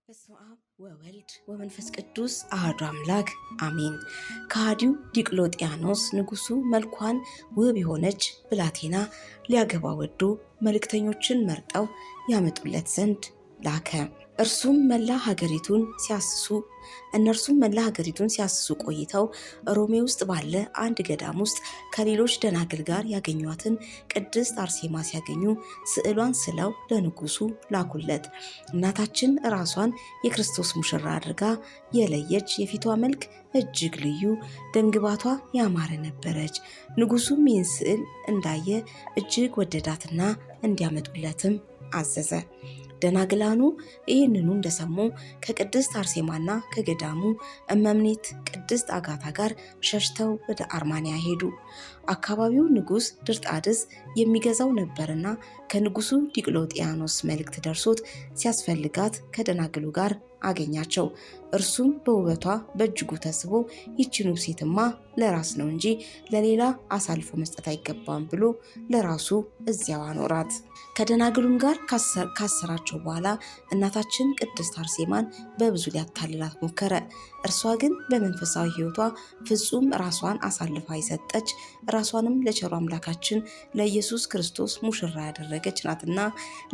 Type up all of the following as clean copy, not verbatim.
በስመ አብ ወወልድ ወመንፈስ ቅዱስ አሐዱ አምላክ አሜን። ከሃዲው ዲቅሎጥያኖስ ንጉሱ መልኳን ውብ የሆነች ብላቴና ሊያገባ ወዶ መልእክተኞችን መርጠው ያመጡለት ዘንድ ላከ። እነርሱም መላ ሀገሪቱን ሲያስሱ ቆይተው ሮሜ ውስጥ ባለ አንድ ገዳም ውስጥ ከሌሎች ደናግል ጋር ያገኟትን ቅድስት አርሴማ ሲያገኙ ስዕሏን ስለው ለንጉሱ ላኩለት። እናታችን ራሷን የክርስቶስ ሙሽራ አድርጋ የለየች፣ የፊቷ መልክ እጅግ ልዩ፣ ደምግባቷ ያማረ ነበረች። ንጉሱም ይህን ስዕል እንዳየ እጅግ ወደዳትና እንዲያመጡለትም አዘዘ። ደናግላኑ ይህንኑ እንደሰሙ ከቅድስት አርሴማና ከገዳሙ እመምኔት ቅድስት አጋታ ጋር ሸሽተው ወደ አርማንያ ሄዱ። አካባቢው ንጉስ ድርጣድስ የሚገዛው ነበርና ከንጉሱ ዲቅሎጥያኖስ መልእክት ደርሶት ሲያስፈልጋት ከደናግሉ ጋር አገኛቸው። እርሱም በውበቷ በእጅጉ ተስቦ ይህችን ውብ ሴትማ ለራስ ነው እንጂ ለሌላ አሳልፎ መስጠት አይገባም ብሎ ለራሱ እዚያው አኖራት። ከደናግሉም ጋር ካሰራቸው በኋላ እናታችን ቅድስት አርሴማን በብዙ ሊያታልላት ሞከረ። እርሷ ግን በመንፈሳዊ ሕይወቷ ፍጹም ራሷን አሳልፋ የሰጠች፣ ራሷንም ለቸሩ አምላካችን ለኢየሱስ ክርስቶስ ሙሽራ ያደረገች ናትና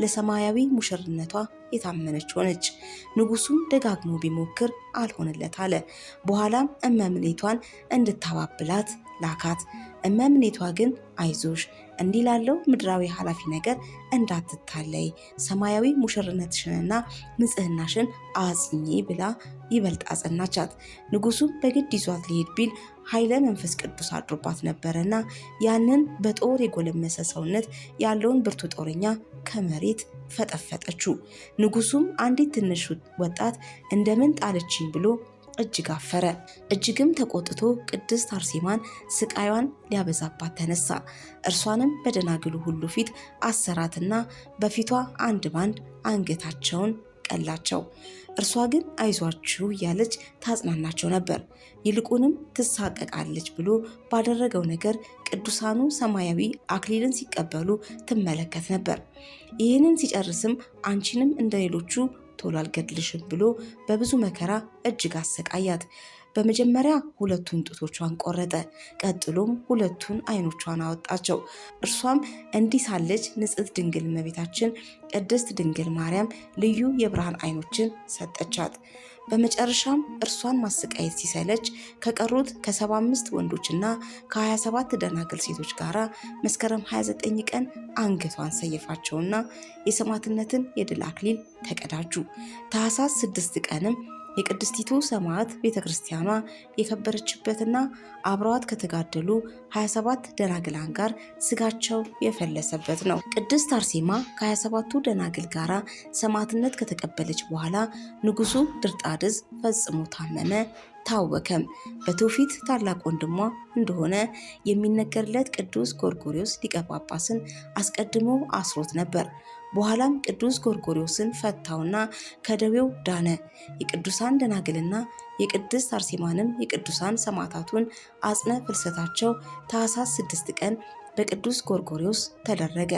ለሰማያዊ ሙሽርነቷ የታመነች ሆነች። ንጉሱም ደጋግሞ ቢሞክር አልሆነለት አለ። በኋላም እመምኔቷን እንድታባብላት ላካት። እመምኔቷ ግን አይዞሽ፣ እንዲህ ላለው ምድራዊ ኃላፊ ነገር እንዳትታለይ፣ ሰማያዊ ሙሽርነትሽንና ንጽህናሽን አጽኚ ብላ ይበልጥ አጸናቻት። ንጉሱም በግድ ይዟት ሊሄድ ቢል ኃይለ መንፈስ ቅዱስ አድሮባት ነበረና ያንን በጦር የጎለመሰ ሰውነት ያለውን ብርቱ ጦረኛ ከመሬት ፈጠፈጠችው። ንጉሱም አንዲት ትንሽ ወጣት እንደምን ጣለችኝ ብሎ እጅግ አፈረ። እጅግም ተቆጥቶ ቅድስት አርሴማን ስቃይዋን ሊያበዛባት ተነሳ። እርሷንም በደናግሉ ሁሉ ፊት አሰራትና በፊቷ አንድ ባንድ አንገታቸውን ቀላቸው። እርሷ ግን አይዟችሁ እያለች ታጽናናቸው ነበር። ይልቁንም ትሳቀቃለች ብሎ ባደረገው ነገር ቅዱሳኑ ሰማያዊ አክሊልን ሲቀበሉ ትመለከት ነበር። ይህንን ሲጨርስም አንቺንም እንደሌሎቹ ቶሎ አልገድልሽም ብሎ በብዙ መከራ እጅግ አሰቃያት። በመጀመሪያ ሁለቱን ጡቶቿን ቆረጠ። ቀጥሎም ሁለቱን ዓይኖቿን አወጣቸው። እርሷም እንዲህ ሳለች ንጽሕት ድንግል እመቤታችን ቅድስት ድንግል ማርያም ልዩ የብርሃን ዓይኖችን ሰጠቻት። በመጨረሻም እርሷን ማሰቃየት ሲሰለች ከቀሩት ከ75 ወንዶችና ከ27 ደናግል ሴቶች ጋር መስከረም 29 ቀን አንገቷን ሰየፋቸውና የሰማዕትነትን የድል አክሊል ተቀዳጁ። ታኅሳስ 6 ቀንም የቅድስቲቱ ሰማዕት ቤተክርስቲያኗ የከበረችበትና አብረዋት ከተጋደሉ 27 ደናግላን ጋር ስጋቸው የፈለሰበት ነው። ቅድስት አርሴማ ከ27ቱ ደናግል ጋር ሰማዕትነት ከተቀበለች በኋላ ንጉሱ ድርጣድስ ፈጽሞ ታመመ፣ ታወከም። በትውፊት ታላቅ ወንድሟ እንደሆነ የሚነገርለት ቅዱስ ጎርጎርዮስ ሊቀ ጳጳስን አስቀድሞ አስሮት ነበር። በኋላም ቅዱስ ጎርጎርዮስን ፈታውና ከደዌው ዳነ። የቅዱሳን ደናግልና የቅድስት አርሴማንም የቅዱሳን ሰማዕታቱን አጽመ ፍልሰታቸው ታኅሳስ 6 ቀን በቅዱስ ጎርጎርዮስ ተደረገ።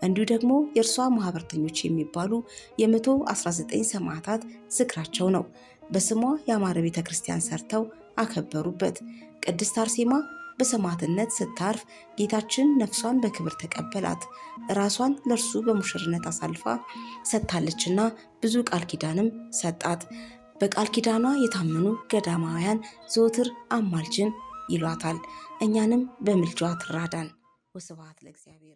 እንዲሁ ደግሞ የእርሷ ማህበርተኞች የሚባሉ የ119 ሰማዕታት ዝክራቸው ነው። በስሟ ያማረ ቤተ ክርስቲያን ሰርተው አከበሩበት። ቅድስት አርሴማ በሰማዕትነት ስታርፍ ጌታችን ነፍሷን በክብር ተቀበላት። ራሷን ለእርሱ በሙሽርነት አሳልፋ ሰጥታለችና ብዙ ቃል ኪዳንም ሰጣት። በቃል ኪዳኗ የታመኑ ገዳማውያን ዘወትር አማልጅን ይሏታል። እኛንም በምልጇ ትራዳን። ወስብሐት ለእግዚአብሔር።